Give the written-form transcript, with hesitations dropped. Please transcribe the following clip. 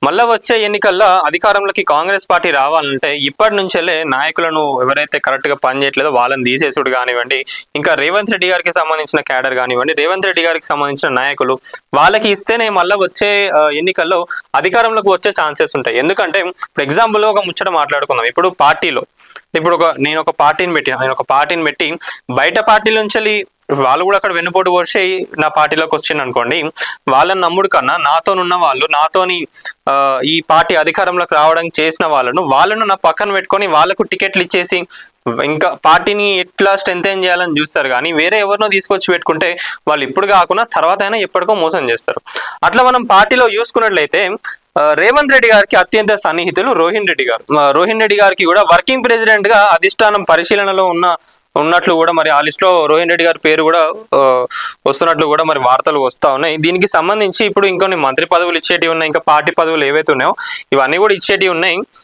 మళ్ళా వచ్చే ఎన్నికల్లో అధికారంలోకి కాంగ్రెస్ పార్టీ రావాలంటే ఇప్పటి నుంచెల్లే నాయకులను ఎవరైతే కరెక్ట్ గా పనిచేయట్లేదో వాళ్ళని తీసేసుడు కానివ్వండి, ఇంకా రేవంత్ రెడ్డి గారికి సంబంధించిన క్యాడర్ కానివ్వండి, రేవంత్ రెడ్డి గారికి సంబంధించిన నాయకులు వాళ్ళకి ఇస్తేనే మళ్ళీ వచ్చే ఎన్నికల్లో అధికారంలోకి వచ్చే ఛాన్సెస్ ఉంటాయి. ఎందుకంటే ఇప్పుడు ఎగ్జాంపుల్ ఒక ముచ్చట మాట్లాడుకుందాం. ఇప్పుడు పార్టీలో ఇప్పుడు నేను ఒక పార్టీని పెట్టి బయట పార్టీల నుంచి వాళ్ళు కూడా అక్కడ వెన్నుపోటు పోసి నా పార్టీలోకి వచ్చింది అనుకోండి, వాళ్ళని నమ్ముడు కన్నా నాతోనున్న వాళ్ళు, నాతోని ఈ పార్టీ అధికారంలోకి రావడానికి చేసిన వాళ్ళను నా పక్కన పెట్టుకొని వాళ్ళకు టికెట్లు ఇచ్చేసి ఇంకా పార్టీని ఎట్లా స్ట్రెంథెన్ చేయాలని చూస్తారు. కానీ వేరే ఎవరినో తీసుకొచ్చి పెట్టుకుంటే వాళ్ళు ఇప్పుడు కాకుండా తర్వాత అయినా ఎప్పటికో మోసం చేస్తారు. అట్లా మనం పార్టీలో చూసుకున్నట్లయితే రేవంత్ రెడ్డి గారికి అత్యంత సన్నిహితులు రోహిన్ రెడ్డి గారికి కూడా వర్కింగ్ ప్రెసిడెంట్ గా అధిష్టానం పరిశీలనలో ఉన్నట్లు కూడా మరి ఆ లిస్ట్ లో రోహిన్ రెడ్డి గారి పేరు కూడా వస్తున్నట్లు కూడా మరి వార్తలు వస్తా ఉన్నాయి. దీనికి సంబంధించి ఇప్పుడు ఇంకొన్ని మంత్రి పదవులు ఇచ్చేటివి ఉన్నాయి, ఇంకా పార్టీ పదవులు ఏవైతే ఉన్నాయో ఇవన్నీ కూడా ఇచ్చేటివి ఉన్నాయి.